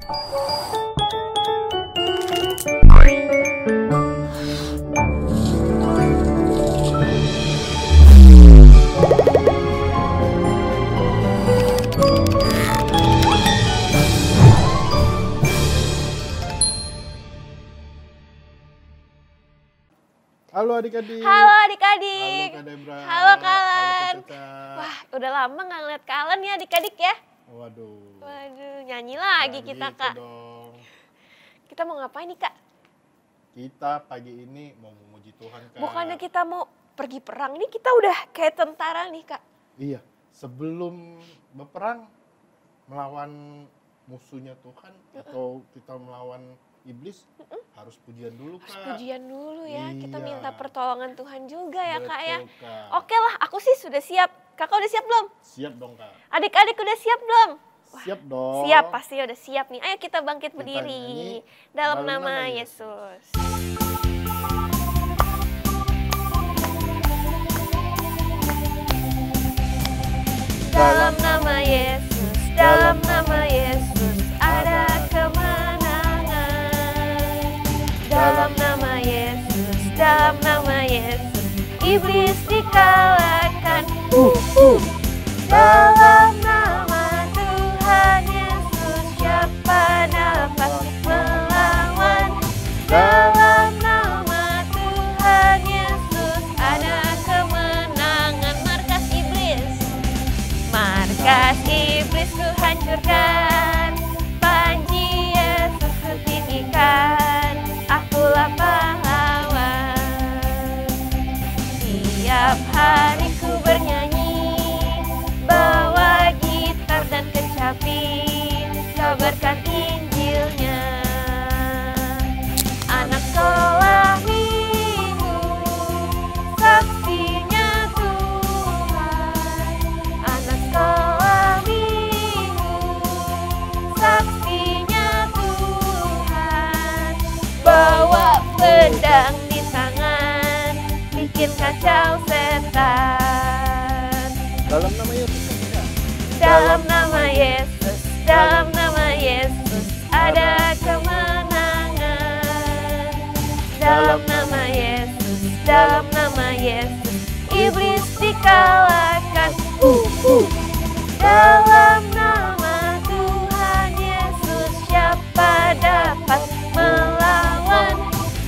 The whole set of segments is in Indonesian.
Halo adik-adik. Halo adik-adik. Halo Kak Debra. Halo Kalen. Halo Kak Caca. Wah, udah lama nggak ngeliat Kalen ya adik-adik ya. Waduh. Waduh, nyanyi lagi Nah, kita gitu Kak. dong. Kita mau ngapain nih Kak? Kita pagi ini mau memuji Tuhan Kak. Bukannya kita mau pergi perang, nih kita udah kayak tentara nih Kak. Iya, sebelum berperang melawan musuhnya Tuhan atau kita melawan iblis harus pujian dulu Kak. Harus pujian dulu ya, kita Iya. minta pertolongan Tuhan juga ya Kak ya. Betul, Kak. Oke lah, aku sih sudah siap. Kakak udah siap belum? Siap dong Kak. Adik-adik udah siap belum? Siap dong. Siap, pasti udah siap nih. Ayo kita bangkit Kita berdiri. nyanyi Dalam dalam nama nama Yesus. Dalam nama Yesus, dalam nama Yesus ada kemenangan. Dalam nama Yesus, dalam nama Yesus iblis dikalahkan. Dalam nama Tuhan Yesus siapa dapat melawan? Dalam nama Tuhan Yesus ada kemenangan. Markas iblis ku hancurkan, panji Yesus ku tinggikan, akulah pahlawan. Tiap hari ku bernyanyi, bawa gitar dan kecapi, kabarkan Injilnya. Anak sekolah minggu, saksinya Tuhan. Anak sekolah minggu, saksinya Tuhan. Bawa pedang di tangan, bikin kacau setan. Dalam nama Yesus Kak. Dalam nama Yesus, dalam nama Yesus ada kemenangan. Dalam nama Yesus, dalam nama Yesus iblis dikalahkan. Dalam nama Tuhan Yesus siapa dapat melawan?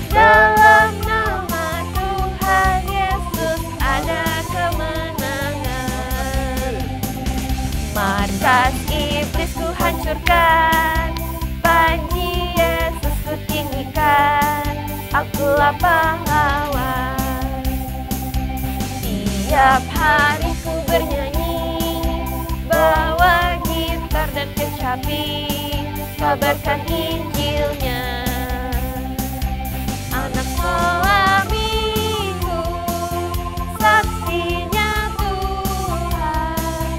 Dalam nama Tuhan Yesus ada kemenangan. Markas iblis ku hancurkan, panji Yesus ku tinggikan, akulah pahlawan. Tiap hari ku bernyanyi, bawa gitar dan kecapi, kabarkan Injilnya. Anak sekolah minggu, saksinya Tuhan.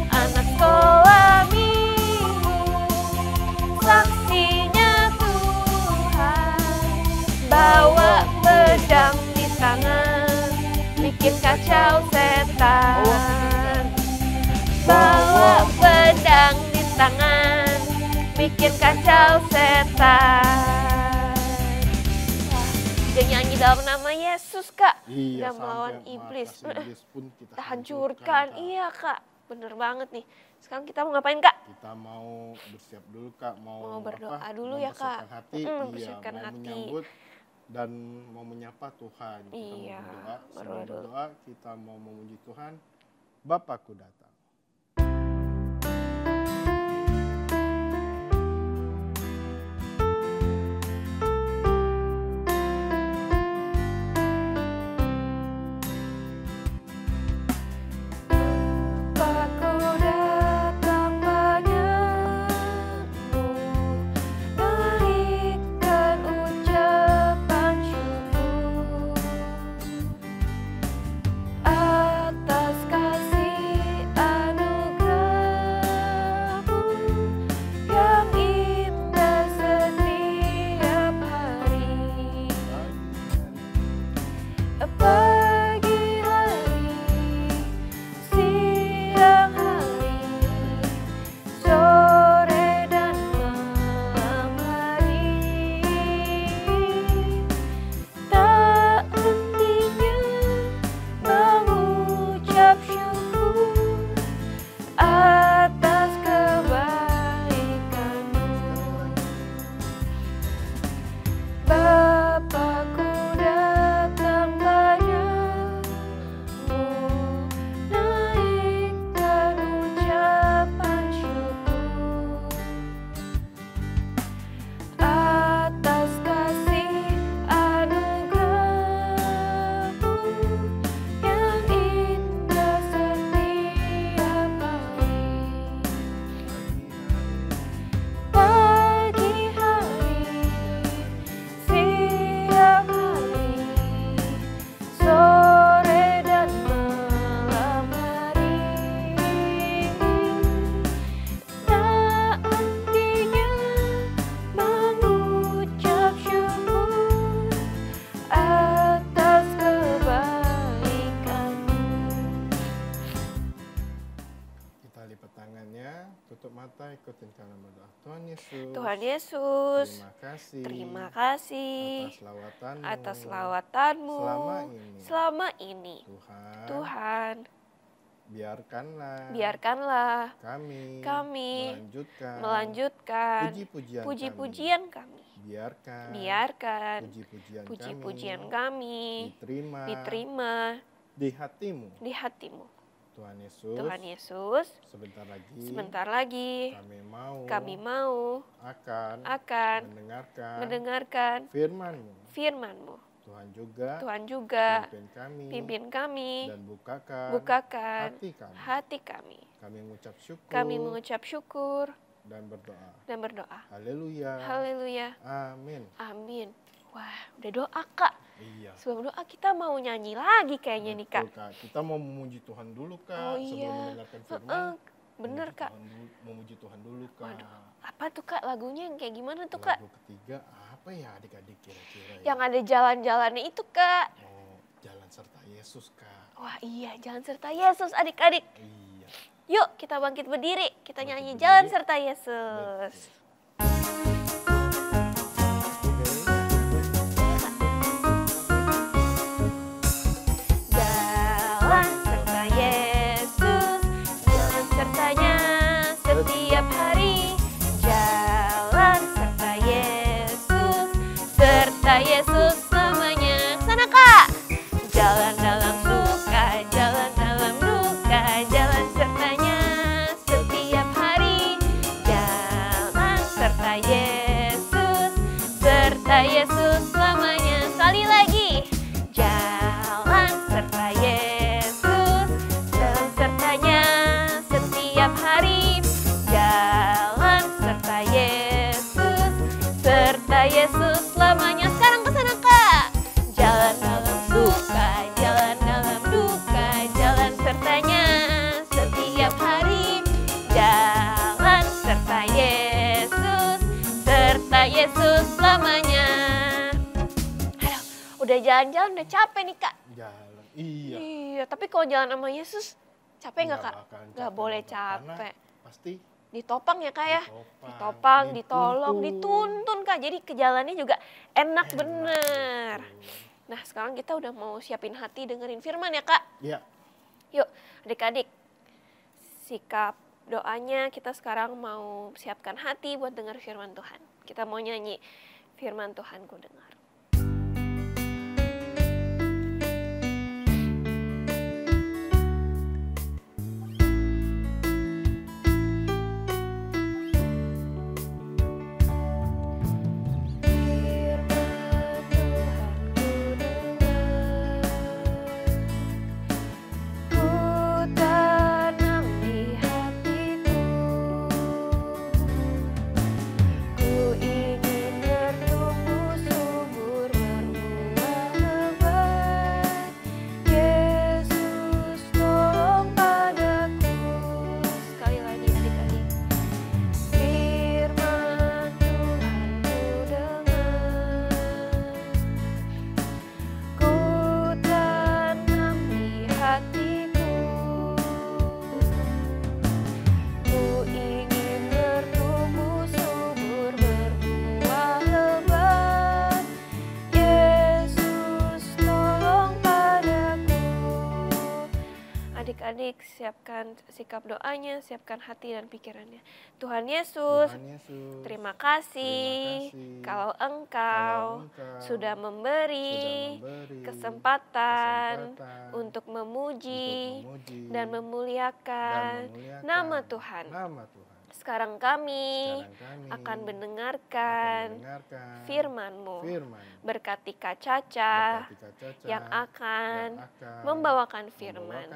Anak sekolah minggu, saksinya Tuhan. Bawa pedang di tangan, bikin kacau setan. Bawa pedang di tangan, bikin kacau setan. Wah, dia nyanyi dalam nama Yesus Kak. Iya, Udah melawan sampai iblis. markas iblis pun Kita hancurkan. Kak. Iya Kak, bener banget nih. Sekarang kita mau ngapain Kak? Kita mau bersiap dulu Kak, Mau berdoa dulu ya, Kak. mempersiapkan hati, Mempersiapkan mau hati. menyambut dan mau menyapa Tuhan. Kita Iya, mau berdoa, berdoa sebelum dulu. berdoa kita mau memuji Tuhan. Bapakku datang. Bapakku datang padamu, naikkan ucapan syukur atas kasih Tuhan Yesus, Tuhan Yesus, terima terima kasih kasih atas lawatanmu atas lawatanmu selama ini. selama ini. Tuhan, Tuhan, biarkanlah kami melanjutkan melanjutkan puji-pujian kami. Biarkan Puji-pujian puji-pujian kami diterima di hatimu. di hatimu. Tuhan Yesus, sebentar lagi kami mau akan mendengarkan firman-Mu. Tuhan juga pimpin kami Dan bukakan hati kami. Kami mengucap syukur Dan berdoa. Haleluya. Amin. Amin. Wah, udah doa, Kak. Iya. Sebelum doa kita mau nyanyi lagi kayaknya nih, Kak. Betul, Kak. Kita mau memuji Tuhan dulu, Kak. Oh iya. Sebelum mendengarkan firman. Bener, Kak. Memuji Tuhan dulu, Kak. Waduh, apa tuh, Kak? Lagunya yang kayak gimana tuh, Kak? Lagu ketiga apa ya adik-adik kira-kira ya? Yang ada jalan-jalannya itu, Kak. Oh, Jalan Serta Yesus, Kak. Wah, iya, Jalan Serta Yesus, adik-adik. Iya. Yuk, kita bangkit berdiri. Kita Bangkit nyanyi berdiri. Jalan Serta Yesus. Jalan serta Yesus, jalan sertanya setiap hari. Jalan serta Yesus selamanya. Sana, Kak. Jalan dalam suka, jalan dalam duka, jalan sertanya setiap hari. Jalan serta Yesus selamanya. Sekali lagi. Jalan serta Yesus, jalan sertanya setiap hari. Jalan serta Yesus selamanya. Sekarang ke sana, Kak. Jalan dalam suka, jalan dalam duka, jalan sertanya setiap hari. Jalan serta Yesus selamanya. Aduh, udah jalan-jalan udah capek nih, Kak. Jalan. Iya. Iya, tapi kalau jalan sama Yesus capek nggak, Kak? bakalan Nggak capek, boleh Kak. Karena capek. pasti Ditopang ya, Kak ya? ditopang, Ditopang, ditolong, dituntun. dituntun, Kak. Jadi ke jalannya juga enak Enak, bener. betul. Nah, sekarang kita udah mau siapin hati dengerin firman ya, Kak. Iya. Yuk, adik-adik. Sikap doanya kita sekarang mau siapkan hati buat dengar firman Tuhan. Kita mau nyanyi firman Tuhan ku dengar. Adik-adik, siapkan sikap doanya, siapkan hati dan pikirannya. Tuhan Yesus, terima kasih kalau Engkau sudah memberi kesempatan untuk memuji dan memuliakan nama Tuhan. Sekarang kami akan mendengarkan firman-Mu. Berkati Kak Caca yang akan membawakan firman.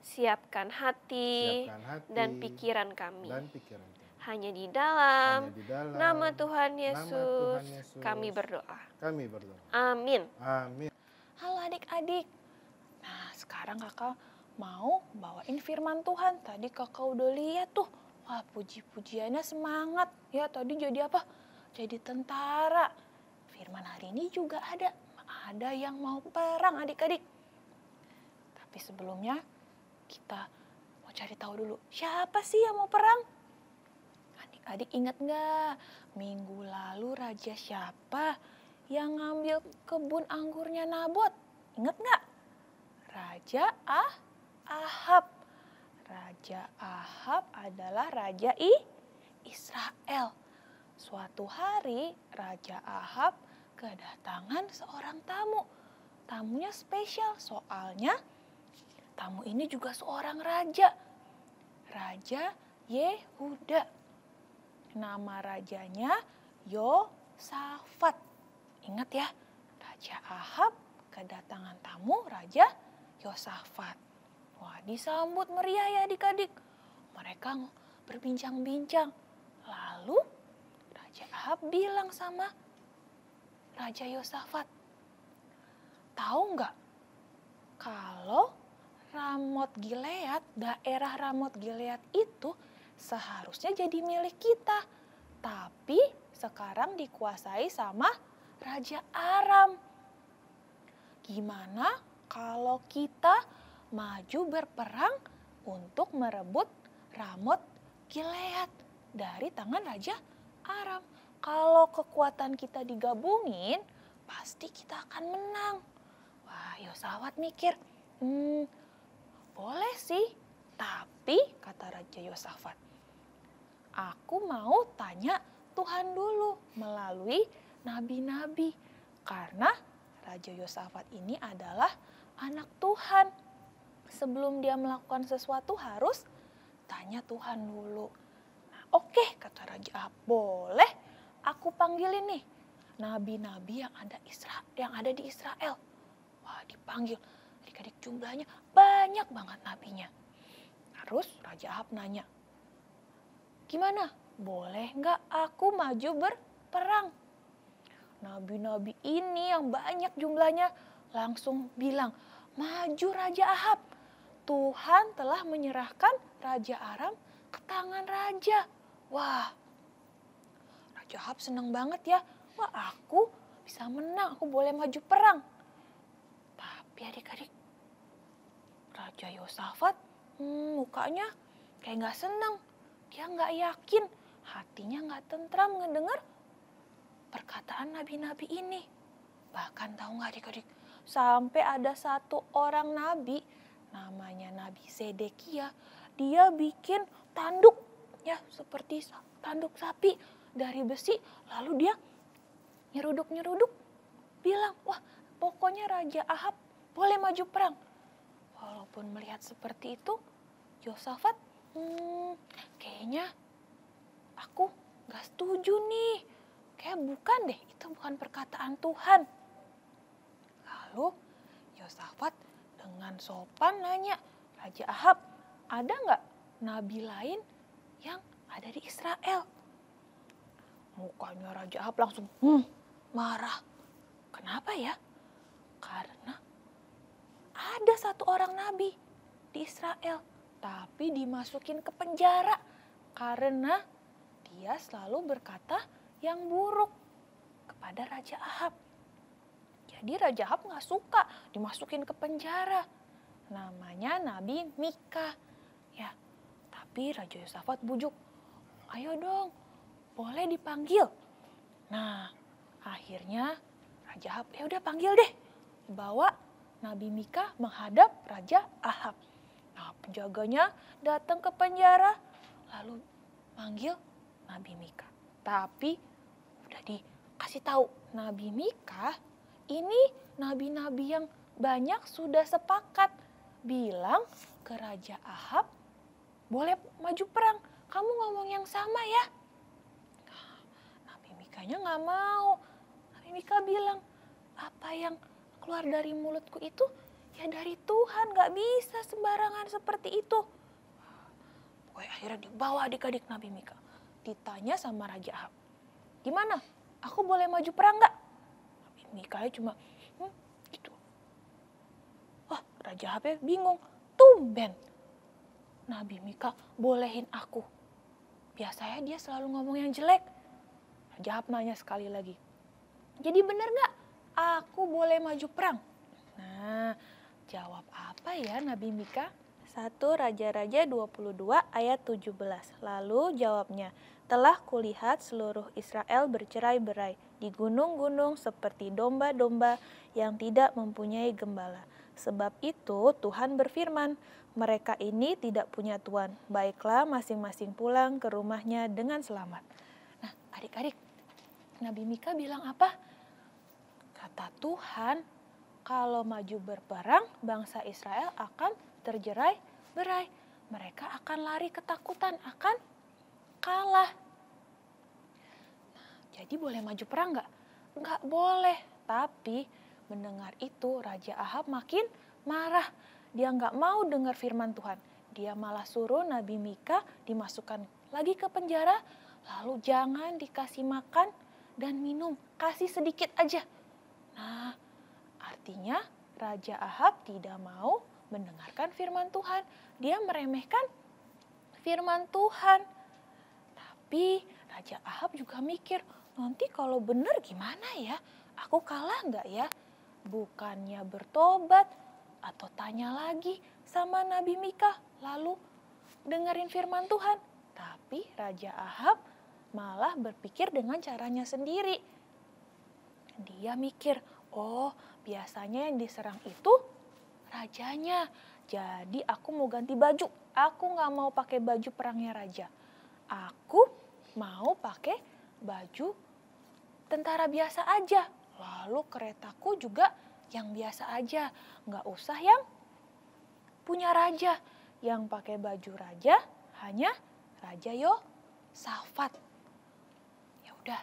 Siapkan hati dan pikiran kami. Hanya di dalam nama Tuhan Yesus kami berdoa. Amin. Halo adik-adik. Nah, sekarang kakak mau bawain firman Tuhan. Tadi kakak udah lihat tuh. Wah, puji-pujiannya semangat. Ya, tadi jadi apa? Jadi tentara. Firman hari ini juga ada. Ada yang mau perang adik-adik. Tapi sebelumnya kita mau cari tahu dulu. Siapa sih yang mau perang? Adik ingat nggak? Minggu lalu raja siapa yang ngambil kebun anggurnya Nabot? Ingat nggak? Raja Ahab. Raja Ahab adalah raja Israel. Suatu hari Raja Ahab kedatangan seorang tamu. Tamunya spesial soalnya tamu ini juga seorang raja. Raja Yehuda. Nama rajanya Yosafat. Ingat ya, Raja Ahab kedatangan tamu Raja Yosafat. Wah, disambut meriah ya adik-adik. Mereka berbincang-bincang. Lalu Raja Ahab bilang sama Raja Yosafat, tahu nggak kalau Ramot Gilead, daerah Ramot Gilead itu seharusnya jadi milik kita. Tapi sekarang dikuasai sama Raja Aram. Gimana kalau kita maju berperang untuk merebut Ramot Gilead dari tangan Raja Aram? Kalau kekuatan kita digabungin, pasti kita akan menang. Wah, Yosafat mikir, boleh sih, tapi kata Raja Yosafat, aku mau tanya Tuhan dulu melalui nabi-nabi. Karena Raja Yosafat ini adalah anak Tuhan. Sebelum dia melakukan sesuatu harus tanya Tuhan dulu. Nah, oke, kata Raja Ahab, boleh aku panggilin nih nabi-nabi yang ada di Israel. Wah, dipanggil. Adik-adik, jumlahnya banyak banget nabinya. Terus Raja Ahab nanya, gimana? Boleh nggak aku maju berperang? Nabi-nabi ini yang banyak jumlahnya langsung bilang, maju Raja Ahab. Tuhan telah menyerahkan Raja Aram ke tangan raja. Wah, Raja Ahab senang banget ya. Wah, aku bisa menang, aku boleh maju perang. Tapi adik-adik, Raja Yosafat mukanya kayak nggak senang. Dia nggak yakin, hatinya nggak tentram ngedengar perkataan nabi-nabi ini. Bahkan tahu nggak adik-adik, sampai ada satu orang nabi, namanya Nabi Zedekia, dia bikin tanduk, ya seperti tanduk sapi dari besi, lalu dia nyeruduk-nyeruduk, bilang, wah pokoknya Raja Ahab boleh maju perang. Walaupun melihat seperti itu, Yosafat, kayaknya aku gak setuju nih. Kayak bukan deh, itu bukan perkataan Tuhan. Lalu Yosafat dengan sopan nanya, Raja Ahab, ada gak nabi lain yang ada di Israel? Mukanya Raja Ahab langsung marah. Kenapa ya? Karena ada satu orang nabi di Israel, tapi dimasukin ke penjara karena dia selalu berkata yang buruk kepada Raja Ahab. Jadi Raja Ahab gak suka dimasukin ke penjara. Namanya Nabi Mika. Ya, tapi Raja Yosafat bujuk, ayo dong, boleh dipanggil. Nah, akhirnya Raja Ahab, ya udah panggil deh. Bawa Nabi Mika menghadap Raja Ahab. Nah, penjaganya datang ke penjara, lalu panggil Nabi Mika. Tapi udah dikasih tahu Nabi Mika, ini nabi-nabi yang banyak sudah sepakat bilang ke Raja Ahab, boleh maju perang. Kamu ngomong yang sama ya. Nabi Mikanya nggak mau. Nabi Mika bilang, apa yang keluar dari mulutku itu ya dari Tuhan, nggak bisa sembarangan seperti itu. Pokoknya akhirnya dibawa adik-adik Nabi Mika. Ditanya sama Raja Ahab, gimana? Aku boleh maju perang nggak? Nabi Mika cuma gitu. Wah, Raja Ahab bingung. Tumben Nabi Mika bolehin aku. Biasanya dia selalu ngomong yang jelek. Raja Ahab nanya sekali lagi, jadi benar nggak aku boleh maju perang? Nah, jawab apa ya Nabi Mika? 1 Raja-Raja 22 ayat 17. Lalu jawabnya, Telah kulihat seluruh Israel bercerai-berai di gunung-gunung seperti domba-domba yang tidak mempunyai gembala. Sebab itu Tuhan berfirman, mereka ini tidak punya Tuhan. Baiklah masing-masing pulang ke rumahnya dengan selamat. Nah adik-adik, Nabi Mika bilang apa? Kata Tuhan, kalau maju berperang, bangsa Israel akan terjerai-berai. Mereka akan lari ketakutan, akan kalah. Nah, jadi boleh maju perang nggak? Nggak boleh. Tapi mendengar itu Raja Ahab makin marah. Dia nggak mau dengar firman Tuhan. Dia malah suruh Nabi Mika dimasukkan lagi ke penjara. Lalu jangan dikasih makan dan minum. Kasih sedikit aja. Nah, artinya Raja Ahab tidak mau mendengarkan firman Tuhan. Dia meremehkan firman Tuhan. Tapi Raja Ahab juga mikir, nanti kalau benar gimana ya? Aku kalah nggak ya? Bukannya bertobat atau tanya lagi sama Nabi Mika, lalu dengerin firman Tuhan. Tapi Raja Ahab malah berpikir dengan caranya sendiri. Dia mikir, oh biasanya yang diserang itu rajanya. Jadi aku mau ganti baju. Aku nggak mau pakai baju perangnya raja. Aku mau pakai baju tentara biasa aja. Lalu keretaku juga yang biasa aja. Nggak usah yang punya raja. Yang pakai baju raja hanya Raja Yosafat. Ya udah,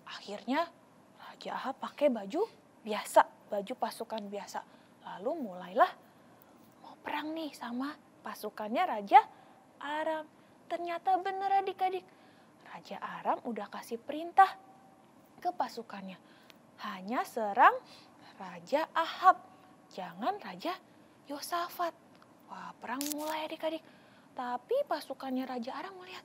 akhirnya Raja Ahab pakai baju biasa, baju pasukan biasa. Lalu mulailah mau perang nih sama pasukannya Raja Aram. Ternyata benar adik-adik, Raja Aram udah kasih perintah ke pasukannya. Hanya serang Raja Ahab, jangan Raja Yosafat. Wah, perang mulai adik-adik. Tapi pasukannya Raja Aram melihat,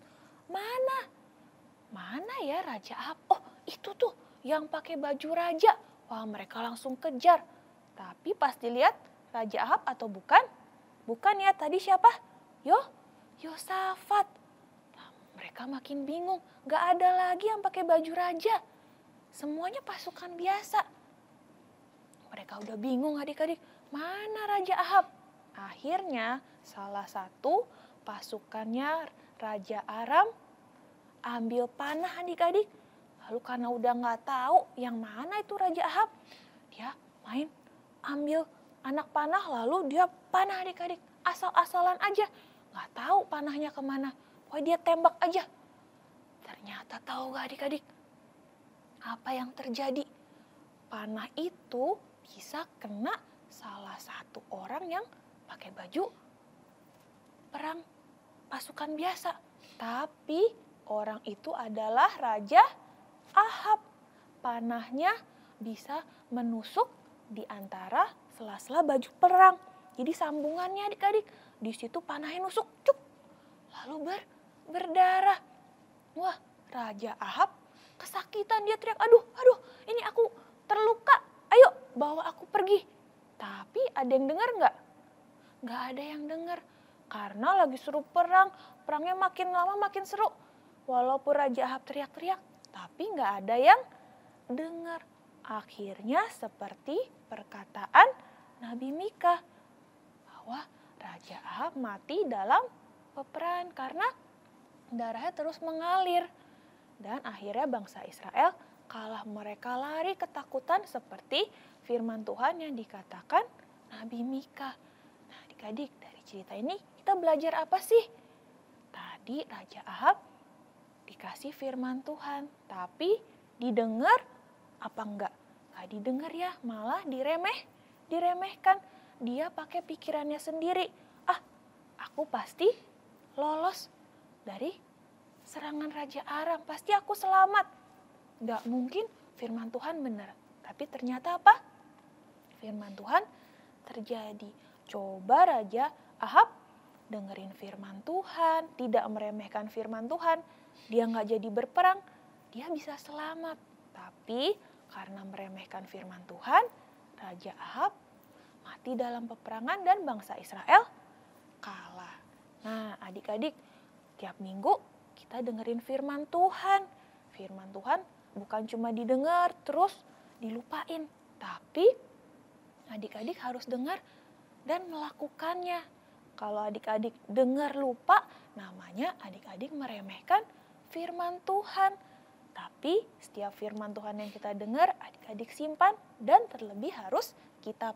mana ya Raja Ahab? Oh, itu tuh yang pakai baju raja. Wah, mereka langsung kejar. Tapi pas dilihat Raja Ahab atau bukan? Bukan ya, tadi siapa? Yosafat. Nah, mereka makin bingung. Gak ada lagi yang pakai baju raja. Semuanya pasukan biasa. Mereka udah bingung adik-adik. Mana Raja Ahab? Akhirnya salah satu pasukannya Raja Aram ambil panah adik-adik. Lalu karena udah gak tahu yang mana itu Raja Ahab, dia ambil anak panah lalu dia panah adik-adik. Asal-asalan aja. Gak tahu panahnya kemana. Pokoknya dia tembak aja. Ternyata tahu gak adik-adik? Apa yang terjadi? Panah itu bisa kena salah satu orang yang pakai baju perang pasukan biasa. Tapi orang itu adalah Raja Ahab. Panahnya bisa menusuk di antara sela-sela baju perang. Jadi sambungannya adik-adik, di situ panahnya nusuk, cuk. Lalu berdarah. Wah, Raja Ahab kesakitan, dia teriak, aduh, ini aku terluka. Ayo, bawa aku pergi. Tapi ada yang dengar nggak? Nggak ada yang dengar. Karena lagi seru perang, perangnya makin lama makin seru. Walaupun Raja Ahab teriak-teriak, tapi nggak ada yang dengar. Akhirnya seperti perkataan Nabi Mika, bahwa Raja Ahab mati dalam peperangan karena darahnya terus mengalir. Dan akhirnya bangsa Israel kalah, mereka lari ketakutan seperti firman Tuhan yang dikatakan Nabi Mika. Nah adik-adik, dari cerita ini kita belajar apa sih? Tadi Raja Ahab dikasih firman Tuhan, tapi didengar apa enggak? Gak didengar ya, malah diremehkan. Dia pakai pikirannya sendiri. Ah, aku pasti lolos dari serangan Raja Aram. Pasti aku selamat. Gak mungkin firman Tuhan benar. Tapi ternyata apa? Firman Tuhan terjadi. Coba Raja Ahab dengerin firman Tuhan, tidak meremehkan firman Tuhan. Dia gak jadi berperang, dia bisa selamat. Tapi karena meremehkan firman Tuhan, Raja Ahab mati dalam peperangan dan bangsa Israel kalah. Nah adik-adik, tiap minggu kita dengerin firman Tuhan. Firman Tuhan bukan cuma didengar terus dilupain, tapi adik-adik harus dengar dan melakukannya. Kalau adik-adik dengar lupa, namanya adik-adik meremehkan firman Tuhan. Tapi setiap firman Tuhan yang kita dengar, adik-adik simpan dan terlebih harus kita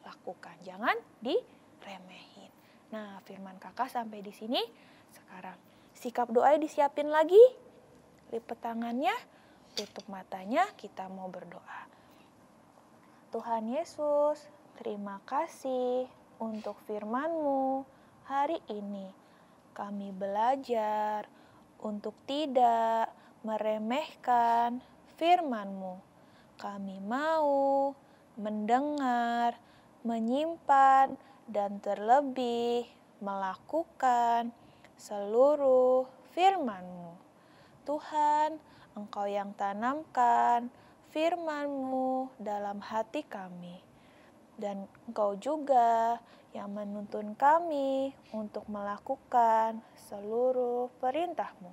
lakukan. Jangan diremehin. Nah, firman kakak sampai di sini. Sekarang sikap doa disiapin lagi. Lipat tangannya, tutup matanya, kita mau berdoa. Tuhan Yesus, terima kasih untuk firman-Mu hari ini. Kami belajar untuk tidak meremehkan firman-Mu. Kami mau mendengar, menyimpan, dan terlebih melakukan seluruh firman-Mu. Tuhan, Engkau yang tanamkan firman-Mu dalam hati kami. Dan Engkau juga yang menuntun kami untuk melakukan seluruh perintah-Mu.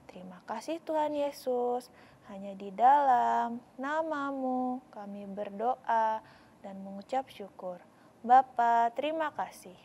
Terima kasih Tuhan Yesus, hanya di dalam nama-Mu kami berdoa dan mengucap syukur. Bapa, terima kasih.